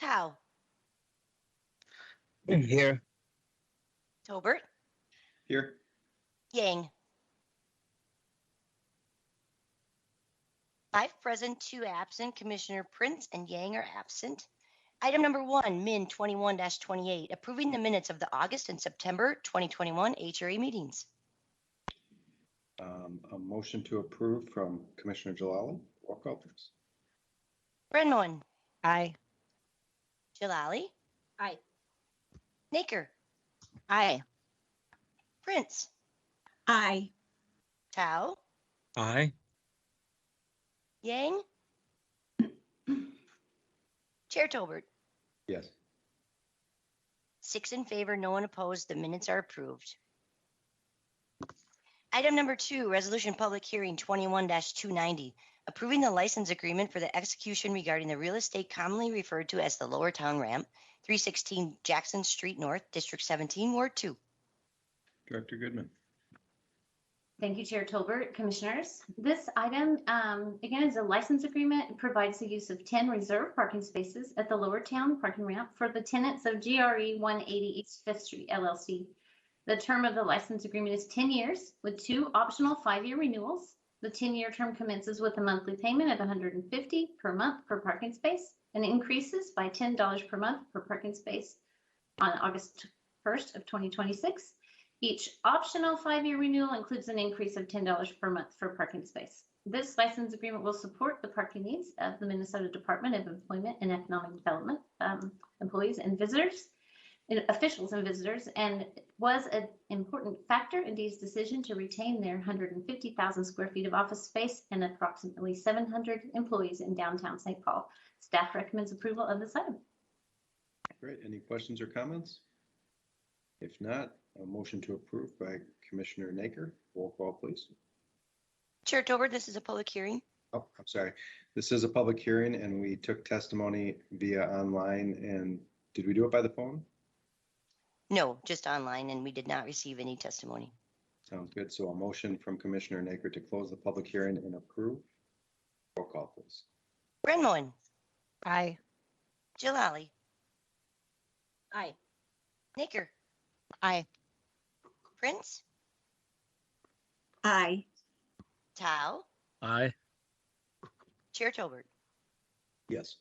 Tao, Here. Tobert, Here. Yang. 5 present, 2 absent. Commissioner Prince and Yang are absent. Item number 1, Min 21-28, approving the minutes of the August and September 2021 HRA meetings. A motion to approve from Commissioner Jalali. Roll call, please. Brenmoen, Aye. Jalali, Aye. Naker, Aye. Prince, Aye. Tao, Aye. Yang, Chair Tolbert. Yes. 6 in favor, no one opposed. The minutes are approved. Item number 2, resolution public hearing 21-290, approving the license agreement for the execution regarding the real estate commonly referred to as the Lower Town Ramp, 316 Jackson Street North, District 17, Ward 2. Director Goodman. Thank you, Chair Tolbert, Commissioners. This item, again, is a license agreement. It provides the use of 10 reserved parking spaces at the Lower Town parking ramp for the tenants of GRE 180 East 5th Street, LLC. The term of the license agreement is 10 years with 2 optional 5-year renewals. The 10-year term commences with a monthly payment of $150 per month per parking space and increases by $10 per month per parking space on August 1st of 2026. Each optional 5-year renewal includes an increase of $10 per month for parking space. This license agreement will support the parking needs of the Minnesota Department of Employment and Economic Development employees and visitors, officials and visitors, and was an important factor in Dee's decision to retain their 150,000 square feet of office space and approximately 700 employees in downtown St. Paul. Staff recommends approval of this item. Great. Any questions or comments? If not, a motion to approve by Commissioner Naker. Roll call, please. Chair Tolbert, this is a public hearing. Oh, I'm sorry. This is a public hearing and we took testimony via online. And did we do it by the phone? No, just online, and we did not receive any testimony. Sounds good. So a motion from Commissioner Naker to close the public hearing and approve. Roll call, please. Brenmoen, Aye. Jalali, Aye. Naker, Aye. Prince, Aye. Tao, Aye. Chair Tolbert. Yes.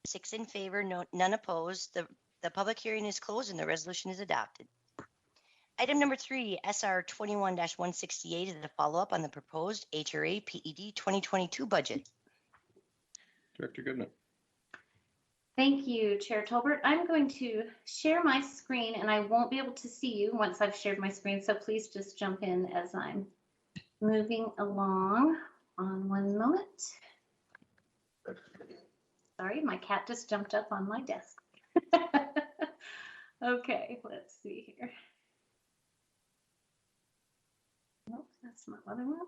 6 in favor, none opposed. The public hearing is closed and the resolution is adopted. Item number 3, SR 21-168 is a follow-up on the proposed HRA PED 2022 budget. Director Goodman. Thank you, Chair Tolbert. I'm going to share my screen and I won't be able to see you once I've shared my screen, so please just jump in as I'm moving along. On one moment. Sorry, my cat just jumped up on my desk. Okay, let's see here. Nope, that's not what I want.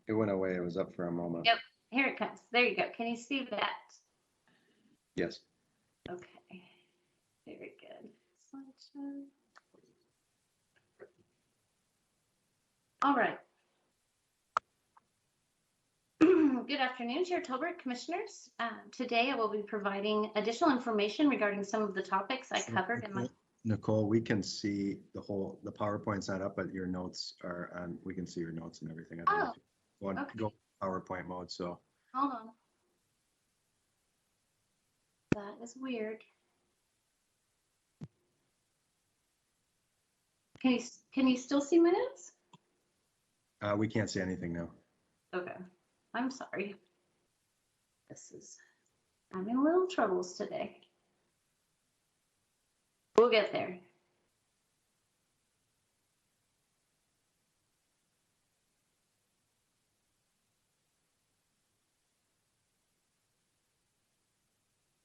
It went away. It was up for a moment. Yep, here it comes. There you go. Can you see that? Yes. Okay, very good. Slideshow. All right. Good afternoon, Chair Tolbert, Commissioners. Today I will be providing additional information regarding some of the topics I covered in my... Nicole, we can see the PowerPoint's not up, but your notes are on. We can see your notes and everything. I don't know if you want to go PowerPoint mode. So hold on. That is weird. Can you still see my notes? we can't see anything now. Okay, I'm sorry. This is having a little troubles today. We'll get there.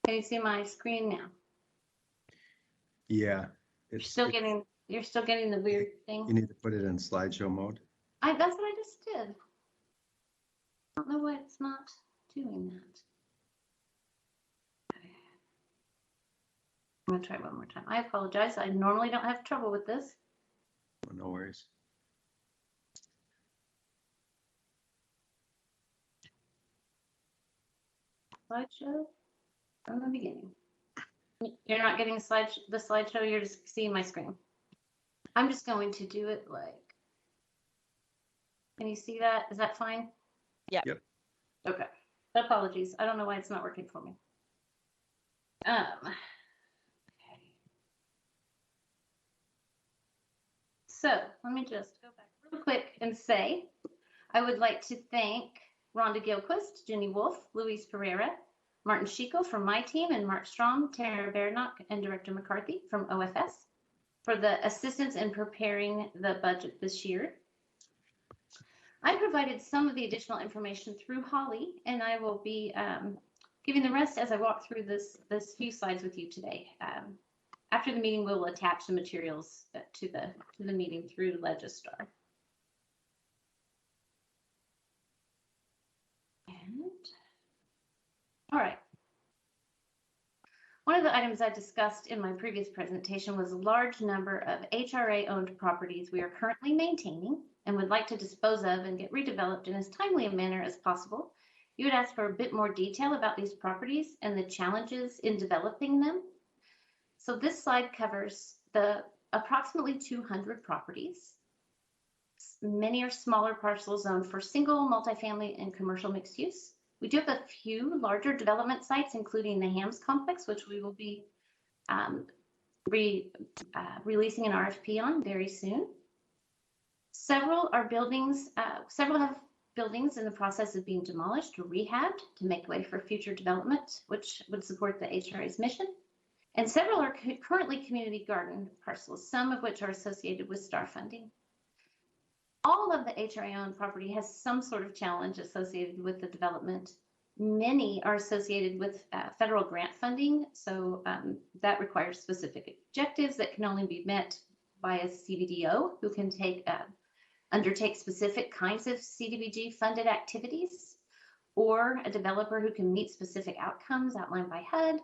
Can you see my screen now? Yeah. You're still getting the weird thing. You need to put it in slideshow mode. That's what I just did. I don't know why it's not doing that. Okay. I'm gonna try one more time. I apologize. I normally don't have trouble with this. Oh, no worries. slideshow from the beginning. You're not getting the slideshow, you're just seeing my screen. I'm just going to do it like, can you see that? Is that fine? Yep. Yep. Okay. Apologies. I don't know why it's not working for me. Okay. So let me just go back real quick and say, I would like to thank Rhonda Gilquist, Jenny Wolf, Luis Pereira, Martin Chico from my team, and Mark Strom, Tara Bernock, and Director McCarthy from OFS for the assistance in preparing the budget this year. I provided some of the additional information through Holly, and I will be giving the rest as I walk through this few slides with you today. After the meeting, we'll attach the materials to the meeting through Legistar. And all right. One of the items I discussed in my previous presentation was a large number of HRA-owned properties we are currently maintaining and would like to dispose of and get redeveloped in as timely a manner as possible. You would ask for a bit more detail about these properties and the challenges in developing them. So this slide covers the approximately 200 properties. Many are smaller parcels zoned for single, multifamily, and commercial mixed use. We do have a few larger development sites, including the Hams complex, which we will be releasing an RFP on very soon. Several have buildings in the process of being demolished or rehabbed to make way for future development, which would support the HRA's mission. And several are currently community garden parcels, some of which are associated with STAR funding. All of the HRA-owned property has some sort of challenge associated with the development. Many are associated with federal grant funding, so that requires specific objectives that can only be met by a CBDO who can undertake specific kinds of CDBG funded activities, or a developer who can meet specific outcomes outlined by HUD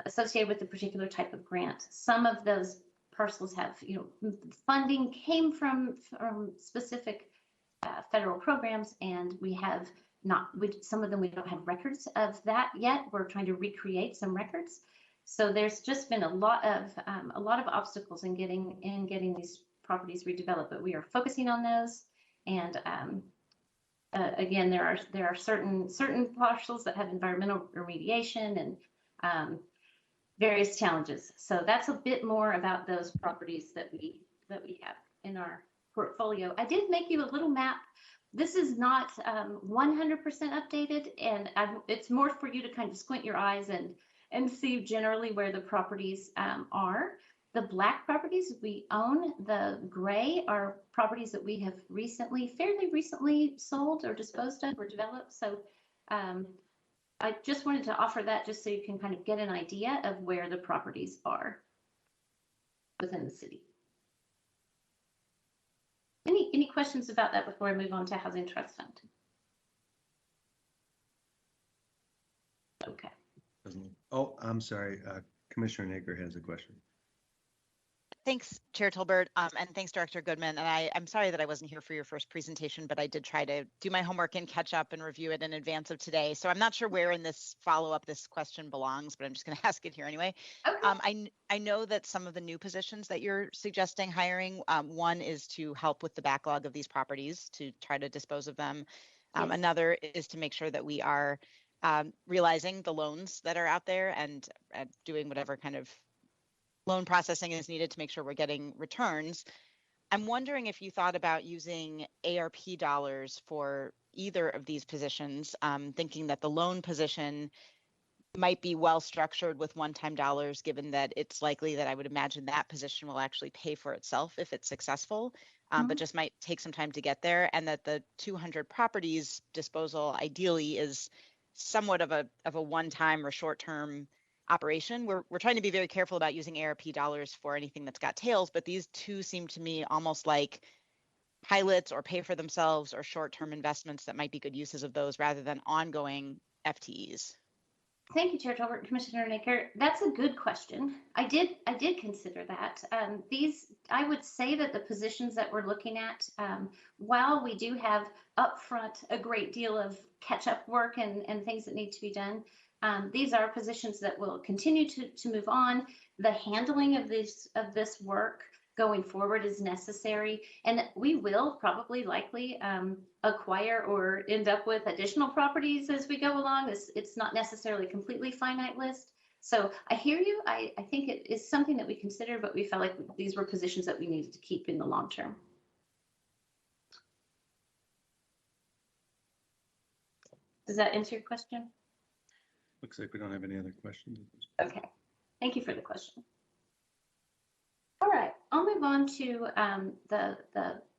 associated with the particular type of grant. Some of those parcels have, funding came from specific federal programs, and we have not, some of them we don't have records of that yet. We're trying to recreate some records. So there's just been a lot of obstacles in getting these properties redeveloped, but we are focusing on those. And again, there are certain parcels that have environmental remediation and various challenges. So that's a bit more about those properties that we have in our portfolio. I did make you a little map. This is not 100% updated, and it's more for you to kind of squint your eyes and see generally where the properties are. The black properties we own, the gray are properties that we have fairly recently sold or disposed of or developed. So I just wanted to offer that just so you can kind of get an idea of where the properties are within the city. Any questions about that before I move on to Housing Trust Fund? Okay. Oh, I'm sorry. Commissioner Nager has a question. Thanks, Chair Tolbert, and thanks, Director Goodman. And I'm sorry that I wasn't here for your first presentation, but I did try to do my homework and catch up and review it in advance of today. So I'm not sure where in this follow-up this question belongs, but I'm just going to ask it here anyway. Okay. I know that some of the new positions that you're suggesting hiring, one is to help with the backlog of these properties to try to dispose of them. Yes. Another is to make sure that we are realizing the loans that are out there and doing whatever kind of loan processing is needed to make sure we're getting returns. I'm wondering if you thought about using ARP dollars for either of these positions, thinking that the loan position might be well structured with one-time dollars, given that it's likely that I would imagine that position will actually pay for itself if it's successful, but just might take some time to get there, and that the 200 properties disposal ideally is somewhat of a one-time or short-term operation. We're trying to be very careful about using ARP dollars for anything that's got tails, but these two seem to me almost like pilots or pay for themselves or short-term investments that might be good uses of those rather than ongoing FTEs. Thank you, Chair Tolbert. Commissioner Naker. That's a good question. I did consider that. I would say that the positions that we're looking at, while we do have upfront a great deal of catch-up work and things that need to be done, these are positions that will continue to move on. The handling of this work going forward is necessary, and we will probably likely acquire or end up with additional properties as we go along. It's not necessarily a completely finite list. So I hear you. I think it is something that we consider, but we felt like these were positions that we needed to keep in the long term. Does that answer your question? Looks like we don't have any other questions. Okay, thank you for the question. All right, I'll move on to the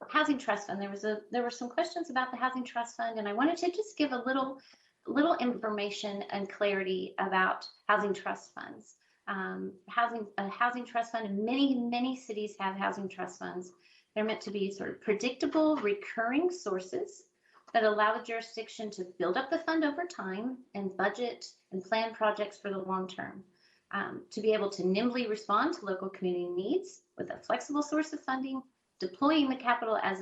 Housing Trust Fund. There were some questions about the Housing Trust Fund, and I wanted to just give a little information and clarity about Housing Trust Funds. Housing Trust Fund, and many cities have Housing Trust Funds. They're meant to be sort of predictable, recurring sources that allow the jurisdiction to build up the fund over time and budget and plan projects for the long term. To be able to nimbly respond to local community needs with a flexible source of funding, deploying the capital as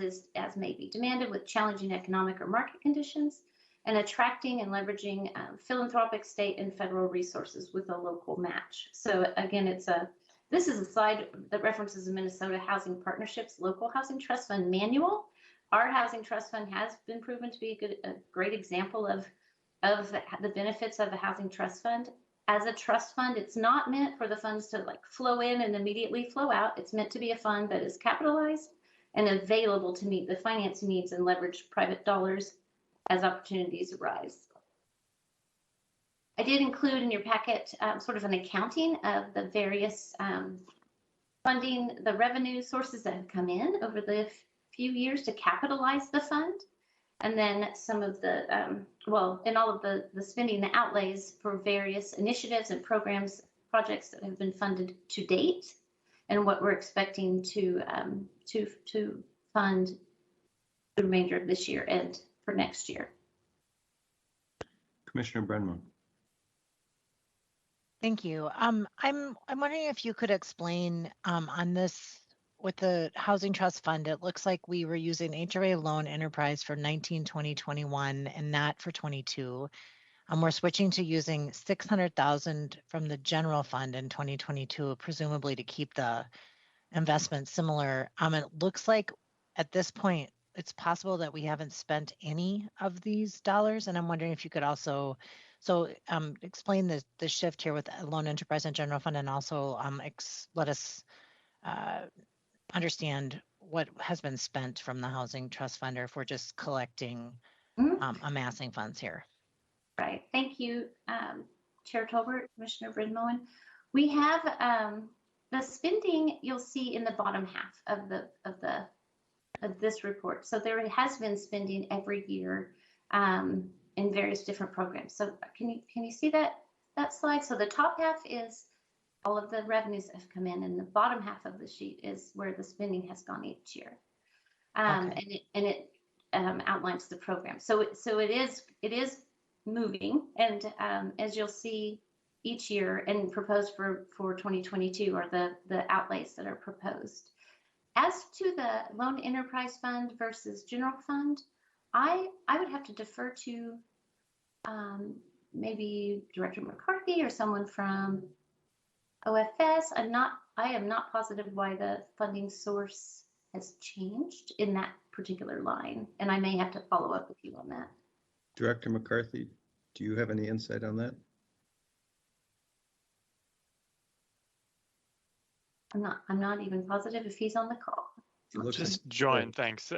may be demanded with challenging economic or market conditions, and attracting and leveraging philanthropic state and federal resources with a local match. So again, this is a slide that references the Minnesota Housing Partnerships Local Housing Trust Fund Manual. Our Housing Trust Fund has been proven to be a great example of the benefits of a Housing Trust Fund. As a trust fund, it's not meant for the funds to like flow in and immediately flow out. It's meant to be a fund that is capitalized and available to meet the financing needs and leverage private dollars as opportunities arise. I did include in your packet sort of an accounting of the various funding, the revenue sources that have come in over the few years to capitalize the fund. And then some of the, and all of the spending, the outlays for various initiatives and programs, projects that have been funded to date, and what we're expecting to fund the remainder of this year and for next year. Commissioner Brenman. Thank you. I'm wondering if you could explain on this with the Housing Trust Fund. It looks like we were using HRA loan enterprise for 19, 20, 21 and not for 22. We're switching to using 600,000 from the general fund in 2022, presumably to keep the investment similar. It looks like at this point, it's possible that we haven't spent any of these dollars. And I'm wondering if you could also explain the shift here with loan enterprise and general fund, and also let us understand what has been spent from the Housing Trust Fund, or if we're just collecting, amassing funds here. Right. Thank you, Chair Tolbert, Commissioner Bridmoen. We have the spending you'll see in the bottom half of this report. So there has been spending every year in various different programs. So can you see that slide? So the top half is all of the revenues that have come in, and the bottom half of the sheet is where the spending has gone each year. Okay. And it outlines the program. So it is moving, and as you'll see each year and proposed for 2022 are the outlays that are proposed. As to the loan enterprise fund versus general fund, I would have to defer to maybe Director McCarthy or someone from OFS. I am not positive why the funding source has changed in that particular line, and I may have to follow up with you on that. Director McCarthy, do you have any insight on that? I'm not even positive if he's on the call. Just join. Thanks,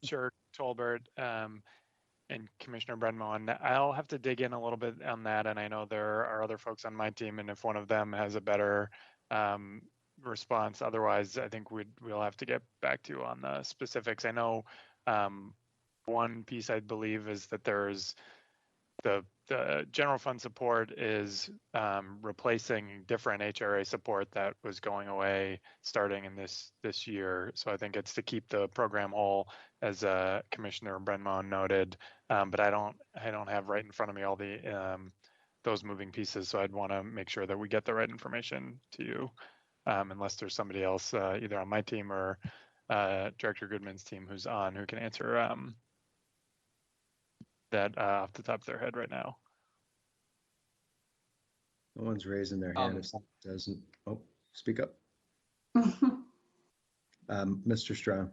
Chair Tolbert and Commissioner Brenman. I'll have to dig in a little bit on that, and I know there are other folks on my team, and if one of them has a better response, otherwise, I think we'll have to get back to you on the specifics. I know one piece I believe is that there's the general fund support is replacing different HRA support that was going away starting in this year. So I think it's to keep the program whole, as Commissioner Brenman noted. But I don't have right in front of me all the those moving pieces. So I'd want to make sure that we get the right information to you, unless there's somebody else either on my team or Director Goodman's team who's on who can answer that off the top of their head right now. No one's raising their hand. If someone doesn't, oh, speak up. Mr. Strong.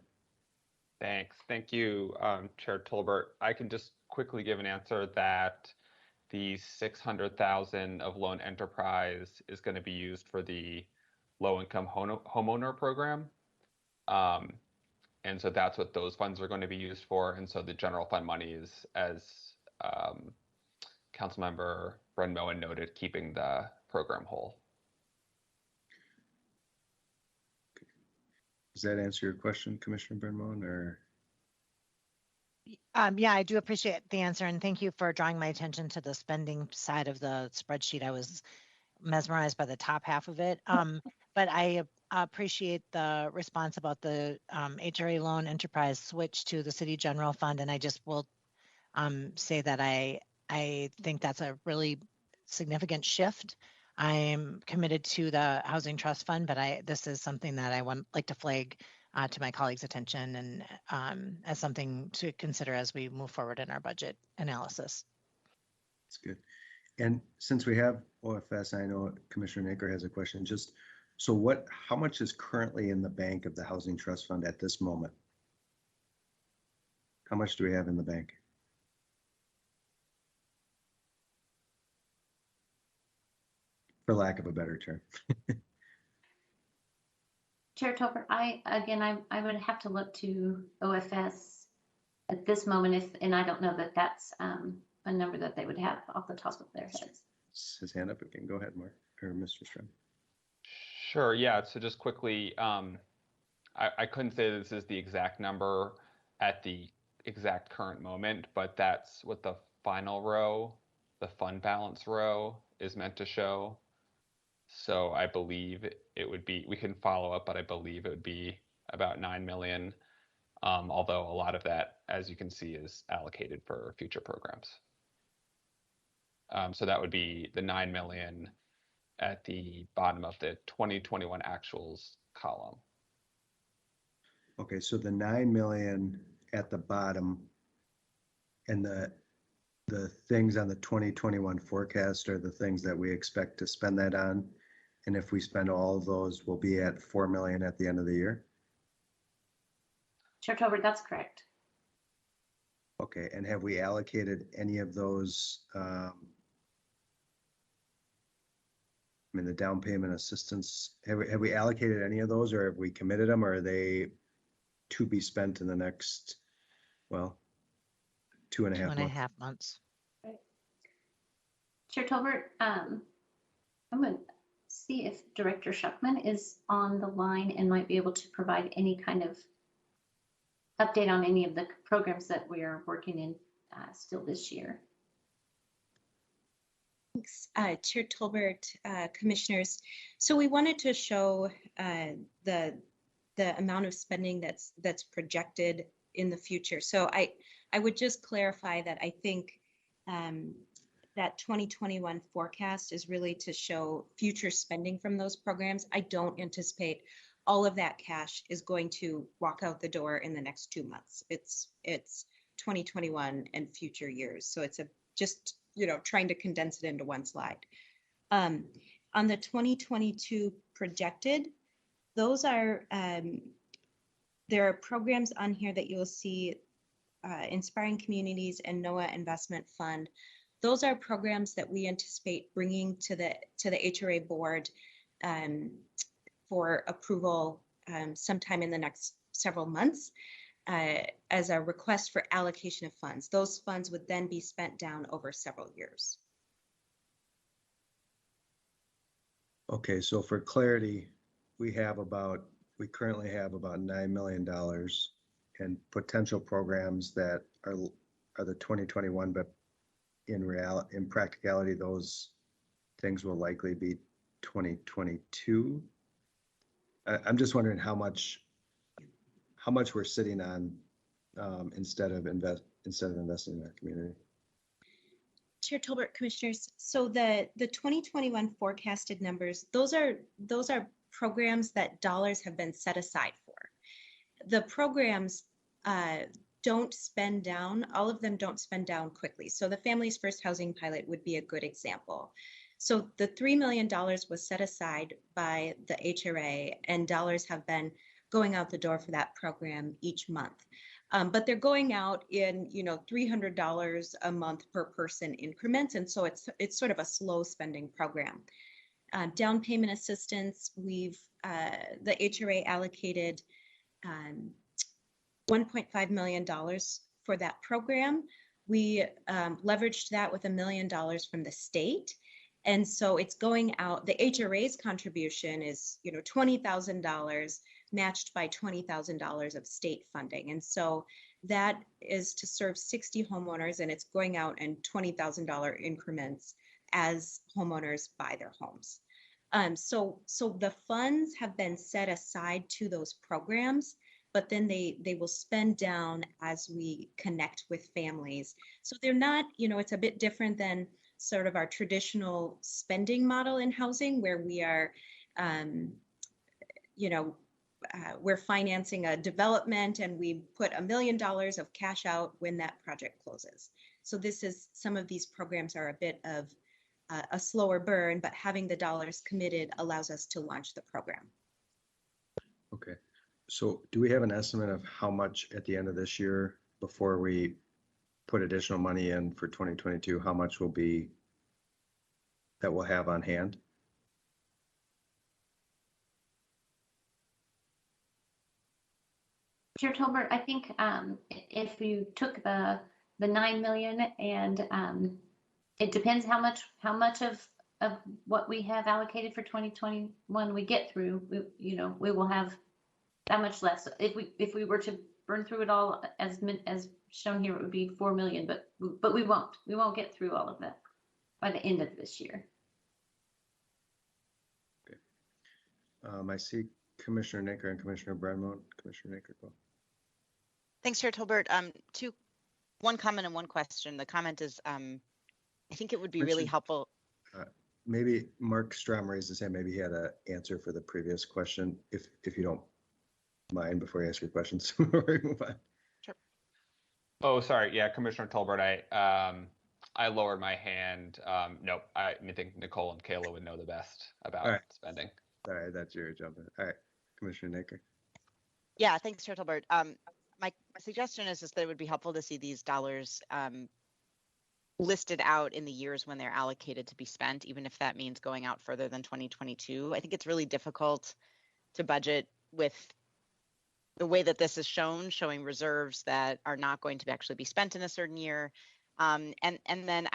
Thanks. Thank you, Chair Tolbert. I can just quickly give an answer that the 600,000 of loan enterprise is going to be used for the low-income homeowner program. And so that's what those funds are going to be used for. And so the general fund money is, as Councilmember Brun-Moen noted, keeping the program whole. Does that answer your question, Commissioner Brun-Moen, or? Yeah, I do appreciate the answer, and thank you for drawing my attention to the spending side of the spreadsheet. I was mesmerized by the top half of it. But I appreciate the response about the HRA loan enterprise switch to the city general fund, and I just will say that I think that's a really significant shift. I'm committed to the housing trust fund, but this is something that I like to flag to my colleagues' attention and as something to consider as we move forward in our budget analysis. That's good. And since we have OFS, I know Commissioner Naker has a question. Just so how much is currently in the bank of the Housing Trust Fund at this moment? How much do we have in the bank? For lack of a better term. Chair Tolbert, I would have to look to OFS at this moment and I don't know that that's a number that they would have off the top of their heads. His hand up again. Go ahead, Mark, or Mr. Strong. Sure, yeah, so just quickly, I couldn't say this is the exact number at the exact current moment, but that's what the final row, the fund balance row, is meant to show. So I believe it would be, we can follow up, but I believe it would be about 9 million, although a lot of that, as you can see, is allocated for future programs. So that would be the 9 million at the bottom of the 2021 actuals column. Okay, so the 9 million at the bottom and the things on the 2021 forecast are the things that we expect to spend that on. And if we spend all of those, we'll be at 4 million at the end of the year. Chair Tolbert, that's correct. Okay, and have we allocated any of those? I mean, the down payment assistance, have we allocated any of those, or have we committed them, or are they to be spent in the next, well, 2.5 months? Right. Chair Tolbert, I'm going to see if Director Schuckman is on the line and might be able to provide any kind of update on any of the programs that we are working in still this year. Thanks, Chair Tolbert, commissioners. So we wanted to show the amount of spending that's projected in the future. So I would just clarify that I think that 2021 forecast is really to show future spending from those programs. I don't anticipate all of that cash is going to walk out the door in the next 2 months. It's 2021 and future years. So it's just trying to condense it into one slide. On the 2022 projected, those are there are programs on here that you'll see, Inspiring Communities and NOAA Investment Fund. Those are programs that we anticipate bringing to the HRA board for approval sometime in the next several months as a request for allocation of funds. Those funds would then be spent down over several years. Okay, so for clarity, we currently have about $9 million in potential programs that are the 2021, but in practicality, those things will likely be 2022. I'm just wondering how much we're sitting on instead of investing in our community. Chair Tolbert, Commissioners, so the 2021 forecasted numbers, those are programs that dollars have been set aside for. The programs don't spend down, all of them don't spend down quickly. So the Families First Housing Pilot would be a good example. So the $3 million was set aside by the HRA, and dollars have been going out the door for that program each month. But they're going out in, $300 a month per person increments. And so it's sort of a slow spending program. Down payment assistance, the HRA allocated $1.5 million for that program. We leveraged that with $1 million from the state. And so it's going out, the HRA's contribution is, $20,000 matched by $20,000 of state funding. And so that is to serve 60 homeowners, and it's going out in $20,000 increments as homeowners buy their homes. So the funds have been set aside to those programs, but then they will spend down as we connect with families. So they're not, it's a bit different than sort of our traditional spending model in housing, where we are, we're financing a development and we put $1 million of cash out when that project closes. So some of these programs are a bit of a slower burn, but having the dollars committed allows us to launch the program. Okay. So do we have an estimate of how much at the end of this year, before we put additional money in for 2022, how much will be that we'll have on hand? Chair Tolbert, I think if you took the 9 million and it depends how much of what we have allocated for 2021 we get through, we will have that much less. If we were to burn through it all as shown here, it would be 4 million, but we won't get through all of that by the end of this year. Okay. I see Commissioner Naker and Commissioner Brenmo. Commissioner Naker, go. Thanks, Chair Tolbert. One comment and one question. The comment is, I think it would be really helpful. Maybe Mark Strom raised his hand. Maybe he had an answer for the previous question, if you don't mind, before you ask your questions. Before we move on. Sure. Oh, sorry. Yeah, Commissioner Tolbert, I lowered my hand. Nope. I think Nicole and Kayla would know the best about spending. All right, that's your jumping. All right, Commissioner Naker. Yeah, thanks, Chair Tolbert. My suggestion is that it would be helpful to see these dollars listed out in the years when they're allocated to be spent, even if that means going out further than 2022. I think it's really difficult to budget with the way that this is showing reserves that are not going to actually be spent in a certain year. And then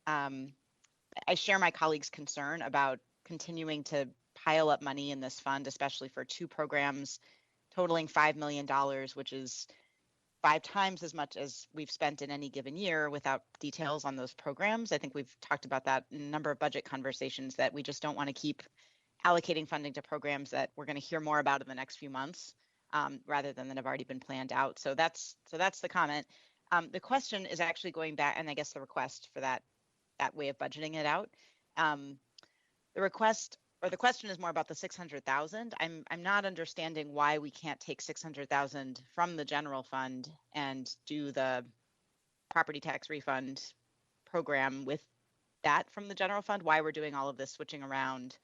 I share my colleagues' concern about continuing to pile up money in this fund, especially for two programs totaling $5 million, which is 5 times as much as we've spent in any given year without details on those programs. I think we've talked about that in a number of budget conversations, that we just don't want to keep allocating funding to programs that we're going to hear more about in the next few months, rather than that have already been planned out. So that's the comment. The question is actually going back, and I guess the request for that way of budgeting it out. The request or the question is more about the 600,000. I'm not understanding why we can't take 600,000 from the general fund and do the property tax refund program with that from the general fund. Why we're doing all of this switching around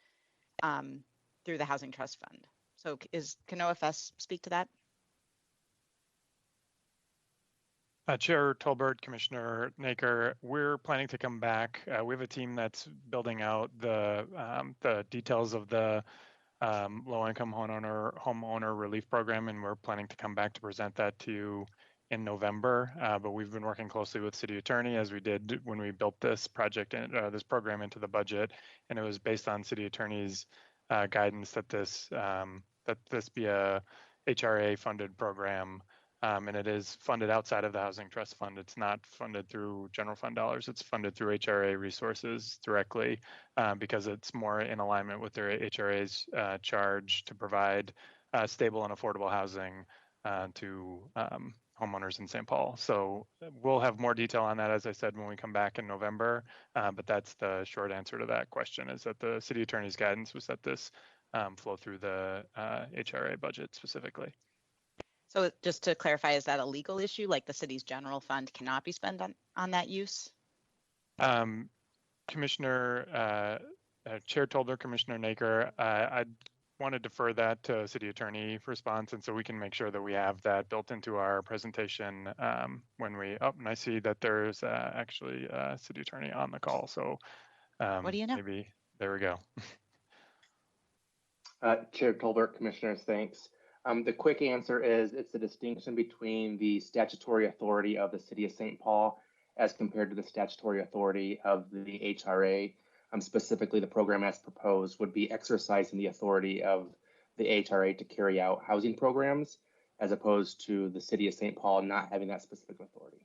through the Housing Trust Fund. So can OFS speak to that? Chair Tolbert, Commissioner Naker, we're planning to come back. We have a team that's building out the details of the low-income homeowner relief program, and we're planning to come back to present that to you in November. But we've been working closely with City Attorney, as we did when we built this project and this program into the budget, and it was based on City Attorney's guidance that this be a HRA-funded program. And it is funded outside of the Housing Trust Fund. It's not funded through general fund dollars. It's funded through HRA resources directly, because it's more in alignment with their HRA's charge to provide stable and affordable housing to homeowners in St. Paul. So we'll have more detail on that, as I said, when we come back in November. But that's the short answer to that question, is that the city attorney's guidance was that this flow through the HRA budget specifically. So just to clarify, is that a legal issue? Like the city's general fund cannot be spent on that use? Commissioner, Chair Tolber, Commissioner Naker, I want to defer that to city attorney response, and so we can make sure that we have that built into our presentation when we, oh, and I see that there's actually a city attorney on the call. So What do you know? maybe, there we go. Chair Tolbert, Commissioners, thanks. The quick answer is it's the distinction between the statutory authority of the City of St. Paul as compared to the statutory authority of the HRA. Specifically, the program as proposed would be exercising the authority of the HRA to carry out housing programs, as opposed to the City of St. Paul not having that specific authority.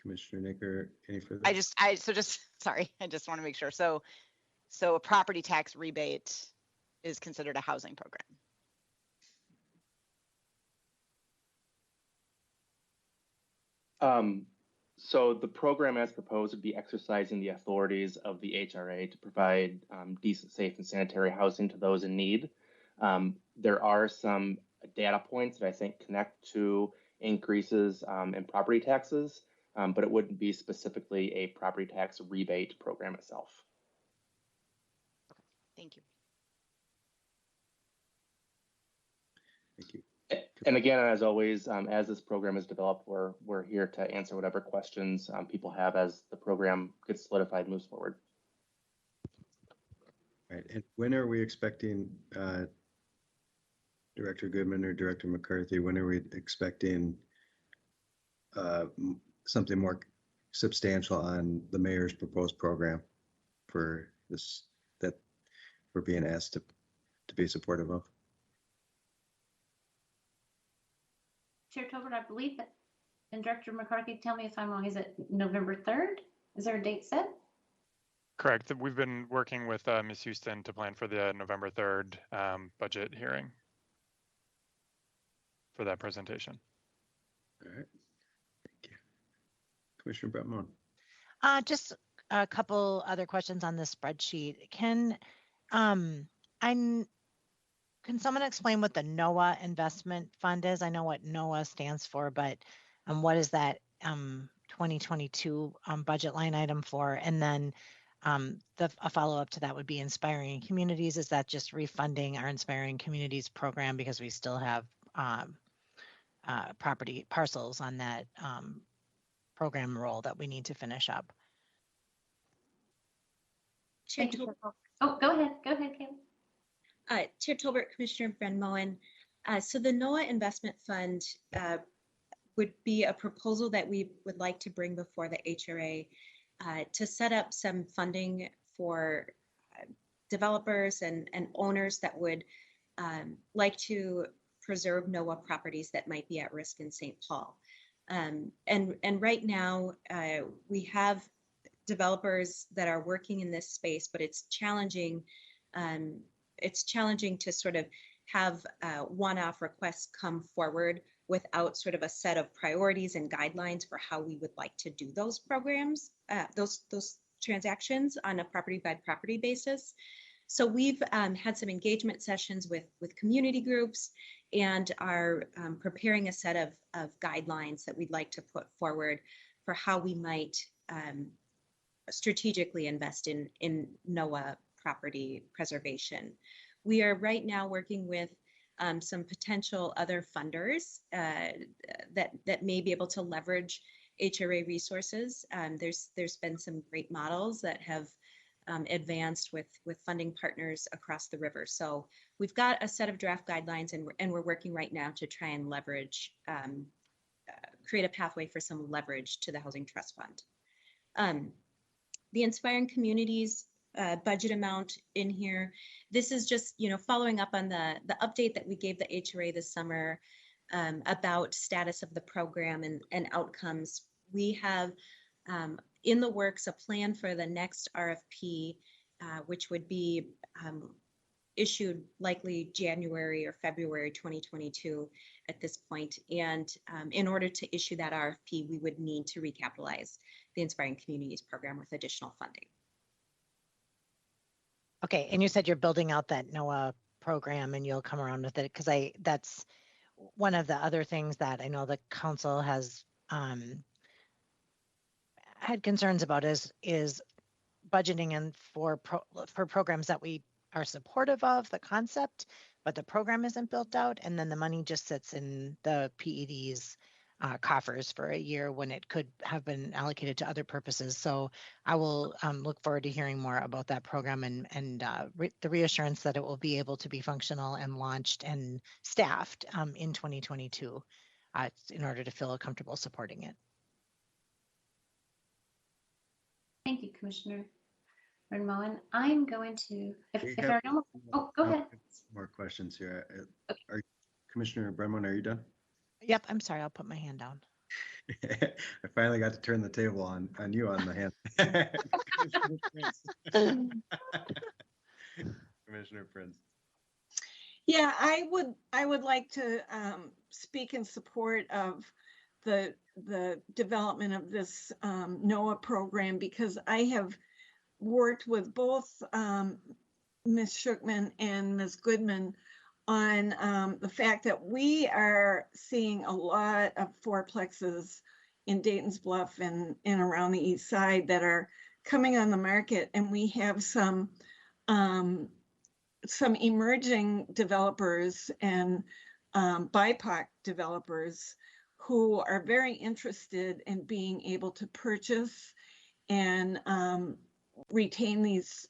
Commissioner Naker, any further? Sorry, I just want to make sure. So a property tax rebate is considered a housing program. So the program as proposed would be exercising the authorities of the HRA to provide decent, safe, and sanitary housing to those in need. There are some data points that I think connect to increases in property taxes, but it wouldn't be specifically a property tax rebate program itself. Thank you. Thank you. And again, as always, as this program is developed, we're here to answer whatever questions people have as the program gets solidified and moves forward. All right, and when are we expecting Director Goodman or Director McCarthy, when are we expecting something more substantial on the mayor's proposed program for this, that we're being asked to be supportive of? Chair Tolbert, I believe that, and Director McCarthy, tell me if I'm wrong, is it November 3rd? Is there a date set? Correct. We've been working with Ms. Houston to plan for the November 3rd budget hearing for that presentation. All right. Thank you. Commissioner Bretmon. Just a couple other questions on the spreadsheet. Can someone explain what the NOAA investment fund is? I know what NOAA stands for, but what is that 2022 budget line item for? And then a follow-up to that would be Inspiring Communities. Is that just refunding our Inspiring Communities program because we still have property parcels on that program roll that we need to finish up? Chair Thank you. Oh, go ahead, Kayla. Chair Tolbert, Commissioner Brenmoen. So the NOAA Investment Fund would be a proposal that we would like to bring before the HRA to set up some funding for developers and owners that would like to preserve NOAA properties that might be at risk in St. Paul. And right now we have developers that are working in this space, but it's challenging. It's challenging to sort of have one-off requests come forward without sort of a set of priorities and guidelines for how we would like to do those programs, those transactions on a property by property basis. So we've had some engagement sessions with community groups and are preparing a set of guidelines that we'd like to put forward for how we might strategically invest in NOAA property preservation. We are right now working with some potential other funders that may be able to leverage HRA resources. There's been some great models that have advanced with funding partners across the river. So we've got a set of draft guidelines, and we're working right now to try and leverage, create a pathway for some leverage to the Housing Trust Fund. The Inspiring Communities budget amount in here. This is just, following up on the update that we gave the HRA this summer about status of the program and outcomes. We have in the works a plan for the next RFP which would be issued likely January or February 2022 at this point. And in order to issue that RFP, we would need to recapitalize the Inspiring Communities program with additional funding. Okay, and you said you're building out that NOAA program and you'll come around with it because that's one of the other things that I know the council has had concerns about is budgeting and for programs that we are supportive of the concept, but the program isn't built out, and then the money just sits in the PED's coffers for a year when it could have been allocated to other purposes. So I will look forward to hearing more about that program and the reassurance that it will be able to be functional and launched and staffed in 2022 in order to feel comfortable supporting it. Thank you, Commissioner Renmoen. I'm going to, if We there have are no, oh, go ahead. more questions here. Are Commissioner Brenman, are you done? Yep, I'm sorry, I'll put my hand down. I finally got to turn the table on you on the hand. Commissioner Prince. Yeah, I would like to speak in support of the development of this NOAA program, because I have worked with both Ms. Shookman and Ms. Goodman on the fact that we are seeing a lot of fourplexes in Dayton's Bluff and around the east side that are coming on the market, and we have some emerging developers and BIPOC developers who are very interested in being able to purchase and retain these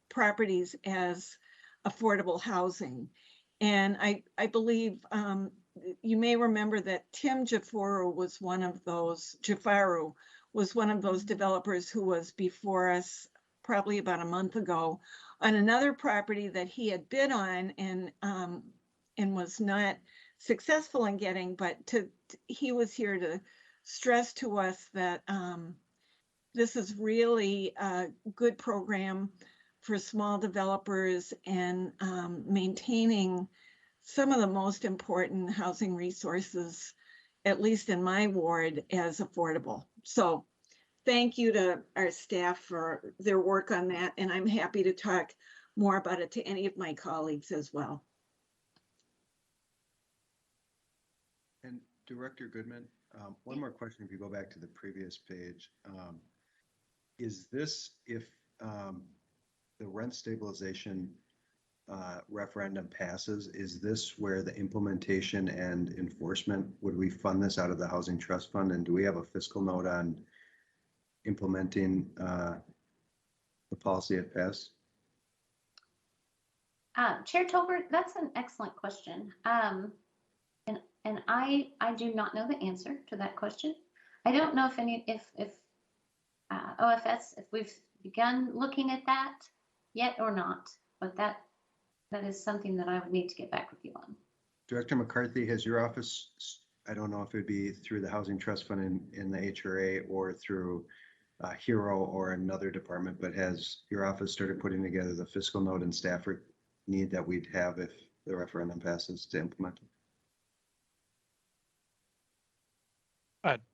properties as affordable housing. And I believe you may remember that Tim Jafaru was one of those developers who was before us probably about a month ago on another property that he had bid on and was not successful in getting, but he was here to stress to us that this is really a good program for small developers and maintaining some of the most important housing resources, at least in my ward, as affordable. So thank you to our staff for their work on that, and I'm happy to talk more about it to any of my colleagues as well. And Director Goodman, one more question if you go back to the previous page. Is this, if the rent stabilization referendum passes, is this where the implementation and enforcement, would we fund this out of the Housing Trust Fund? And do we have a fiscal note on implementing the policy at pass? Chair Tolbert, that's an excellent question. And I do not know the answer to that question. I don't know if OFS, if we've begun looking at that yet or not, but that is something that I would need to get back with you on. Director McCarthy, has your office, I don't know if it'd be through the Housing Trust Fund in the HRA or through HERO or another department, but has your office started putting together the fiscal note and staff need that we'd have if the referendum passes to implement it?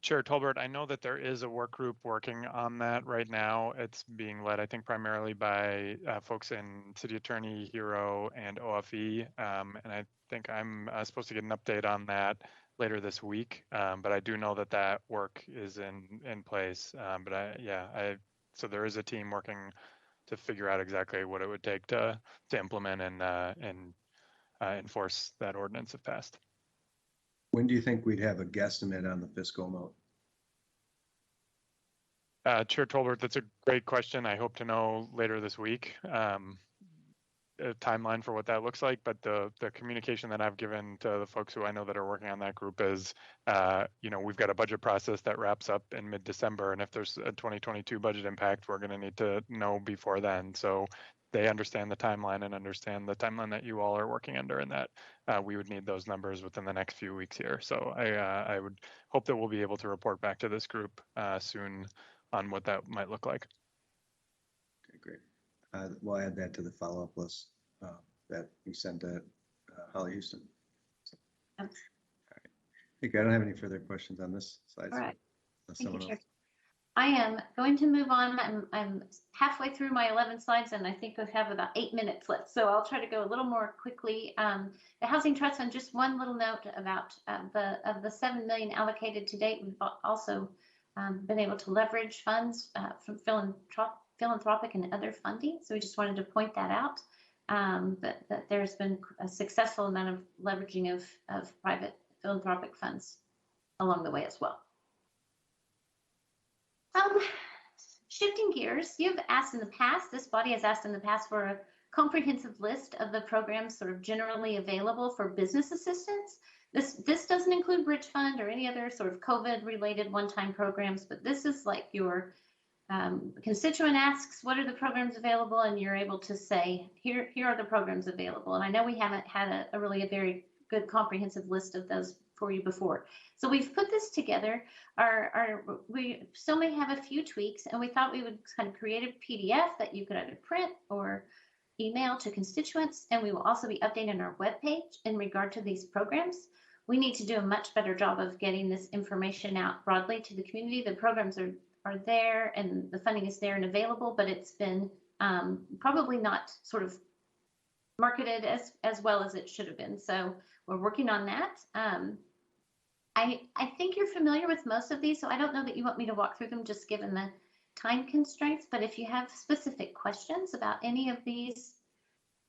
Chair Tolbert, I know that there is a work group working on that right now. It's being led, I think, primarily by folks in City Attorney, HERO, and OFE. And I think I'm supposed to get an update on that later this week. But I do know that that work is in place. So there is a team working to figure out exactly what it would take to implement and enforce that ordinance if passed. When do you think we'd have a guesstimate on the fiscal note? Chair Tolbert, that's a great question. I hope to know later this week a timeline for what that looks like. But the communication that I've given to the folks who I know that are working on that group is, we've got a budget process that wraps up in mid-December. And if there's a 2022 budget impact, we're going to need to know before then. So they understand the timeline and understand the timeline that you all are working under, and that we would need those numbers within the next few weeks here. So I would hope that we'll be able to report back to this group soon on what that might look like. Okay, great. we'll add that to the follow-up list that we sent to Holly Houston. So, all right. I think I don't have any further questions on this slide. All right. Unless Thank you, someone Chair. else. I am going to move on. I'm halfway through my 11 slides, and I think we have about 8 minutes left. So I'll try to go a little more quickly. The Housing Trust Fund, just one little note about the 7 million allocated to date. We've also been able to leverage funds from philanthropic and other funding. So we just wanted to point that out, that there's been a successful amount of leveraging of private philanthropic funds along the way as well. Shifting gears, you've asked in the past, this body has asked in the past for a comprehensive list of the programs sort of generally available for business assistance. This doesn't include Bridge Fund or any other sort of COVID related one-time programs, but this is like your constituent asks, what are the programs available? And you're able to say, here are the programs available. And I know we haven't had a really very good comprehensive list of those for you before. So we've put this together. We still may have a few tweaks, and we thought we would kind of create a PDF that you could either print or email to constituents. And we will also be updating our webpage in regard to these programs. We need to do a much better job of getting this information out broadly to the community. The programs are there and the funding is there and available, but it's been probably not sort of marketed as well as it should have been. So we're working on that. I think you're familiar with most of these, so I don't know that you want me to walk through them just given the time constraints, but if you have specific questions about any of these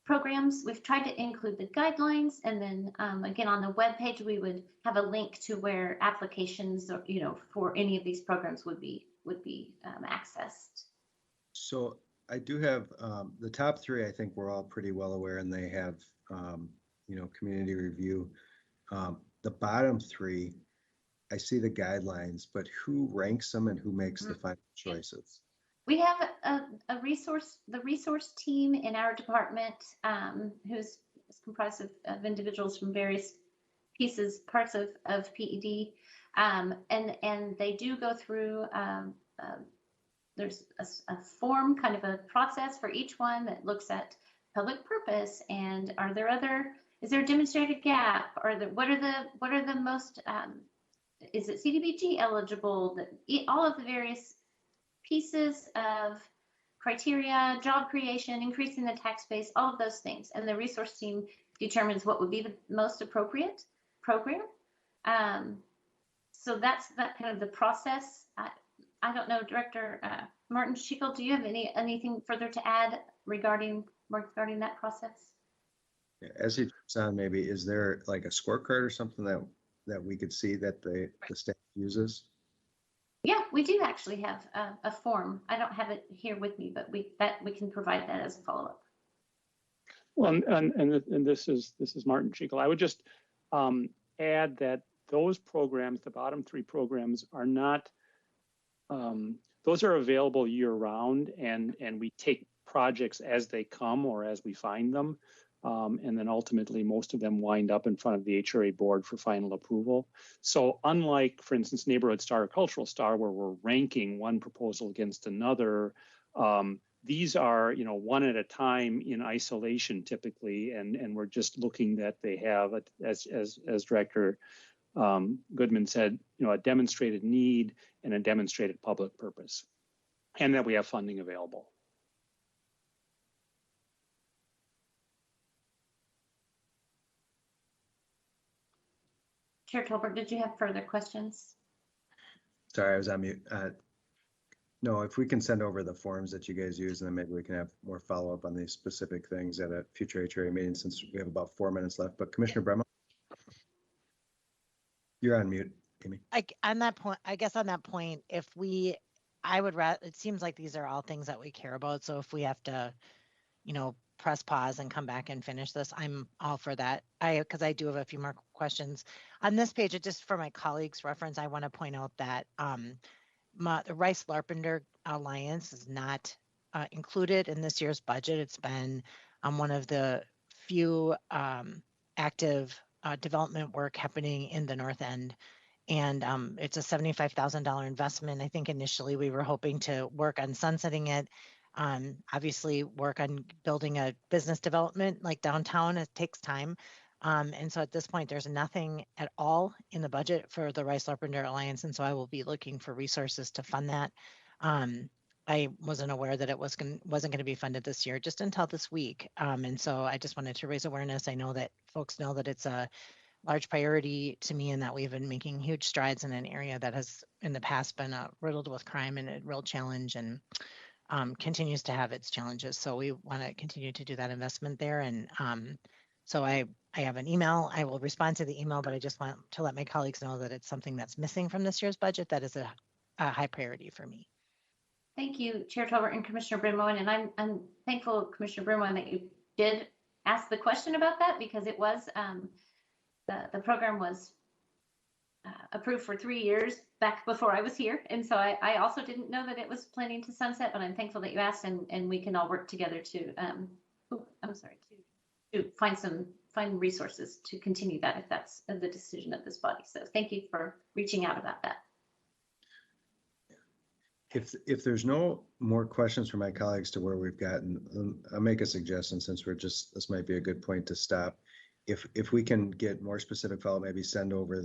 programs, we've tried to include the guidelines, and then again on the webpage we would have a link to where applications or, for any of these programs would be accessed. So I do have the top three. I think we're all pretty well aware, and they have community review. The bottom three, I see the guidelines, but who ranks them and who makes the final choices? We have the resource team in our department, who's comprised of individuals from various parts of PED, and they do go through. There's a form, kind of a process for each one that looks at public purpose and is there a demonstrated gap, or what are the most is it CDBG eligible? All of the various pieces of criteria, job creation, increasing the tax base, all of those things. And the resource team determines what would be the most appropriate program. So that's kind of the process. I don't know, Director Martin Schickel, do you have anything further to add regarding that process? Yeah, as he sound, maybe, is there like a scorecard or something that we could see that the staff uses? Yeah, we do actually have a form. I don't have it here with me, but we can provide that as a follow-up. Well, and this is Martin Schickel. I would just add that those programs, the bottom three programs, are not. Those are available year-round, and we take projects as they come or as we find them. And then ultimately, most of them wind up in front of the HRA board for final approval. So unlike, for instance, Neighborhood Star or Cultural Star, where we're ranking one proposal against another, these are, one at a time in isolation typically, and we're just looking that they have, as Director Goodman said, a demonstrated need and a demonstrated public purpose, and that we have funding available. Chair Tolbert, did you have further questions? Sorry, I was on mute. No, if we can send over the forms that you guys use, and then maybe we can have more follow-up on these specific things at a future HRA meeting, since we have about 4 minutes left. But Commissioner Bremmer, you're on mute, Amy. On that point, I would rather, it seems like these are all things that we care about. So if we have to, press pause and come back and finish this, I'm all for that. Because I do have a few more questions on this page. Just for my colleagues' reference, I want to point out that the Rice Larpenter Alliance is not included in this year's budget. It's been one of the few active development work happening in the North End. And it's a $75,000 investment. I think initially we were hoping to work on sunsetting it. Obviously work on building a business development like downtown, it takes time. And so at this point, there's nothing at all in the budget for the Rice Larpenter Alliance. And so I will be looking for resources to fund that. I wasn't aware that it wasn't going to be funded this year just until this week. And so I just wanted to raise awareness. I know that folks know that it's a large priority to me and that we've been making huge strides in an area that has in the past been riddled with crime and a real challenge and continues to have its challenges. So we want to continue to do that investment there. And so I have an email. I will respond to the email, but I just want to let my colleagues know that it's something that's missing from this year's budget that is a high priority for me. Thank you, Chair Tolbert and Commissioner Brimlow. And I'm thankful, Commissioner Brimlow, that you did ask the question about that, because it was the program was approved for 3 years back before I was here. And so I also didn't know that it was planning to sunset, but I'm thankful that you asked, and we can all work together to, to find resources to continue that if that's the decision of this body. So thank you for reaching out about that. If there's no more questions from my colleagues to where we've gotten, I'll make a suggestion, since this might be a good point to stop. If we can get more specific, follow, maybe send over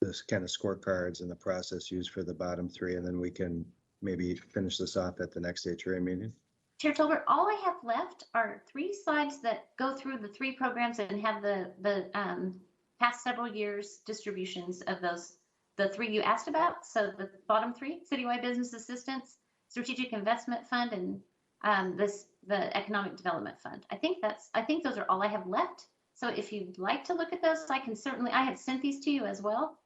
this kind of scorecards and the process used for the bottom three, and then we can maybe finish this off at the next HRA meeting. Chair Tolbert, all I have left are 3 slides that go through the 3 programs and have the past several years distributions of the 3 you asked about. So the bottom 3, Citywide Business Assistance, Strategic Investment Fund, and the Economic Development Fund. I think those are all I have left. So if you'd like to look at those, I have sent these to you as well.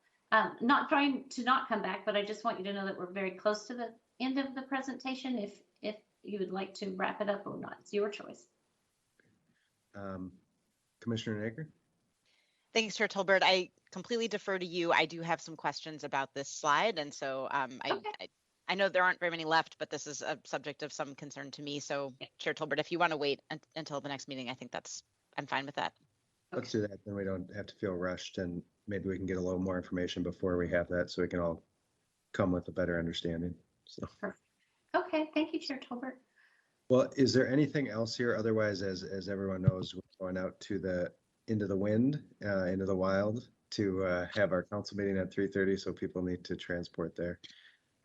Not trying to not come back, but I just want you to know that we're very close to the end of the presentation. If you would like to wrap it up or not, it's your choice. Commissioner Nager? Thanks, Chair Tolbert. I completely defer to you. I do have some questions about this slide. And so I know there aren't very many left, but this is a subject of some concern to me. So Chair Tolbert, if you want to wait until the next meeting, I think I'm fine with that. Let's do that. Then we don't have to feel rushed, and maybe we can get a little more information before we have that, so we can all come with a better understanding. So. Perfect. Okay, thank you, Chair Tolbert. Well, is there anything else here? Otherwise, as everyone knows, we're going out into the wind, into the wild, to have our council meeting at 3:30. So people need to transport there,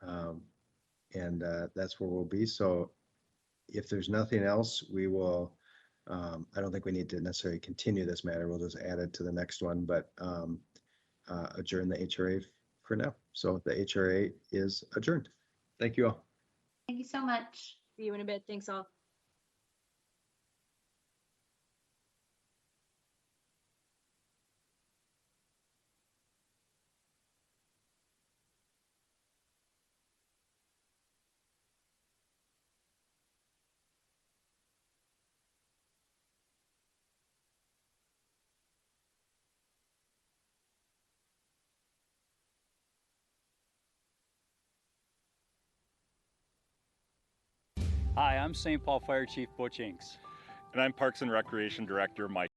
and that's where we'll be. So if there's nothing else, we will. I don't think we need to necessarily continue this matter. We'll just add it to the next one, but adjourn the HRA for now. So the HRA is adjourned. Thank you all. Thank you so much. See you in a bit. Thanks all. Hi, I'm St. Paul Fire Chief Butch Inks. And I'm Parks and Recreation Director Mike.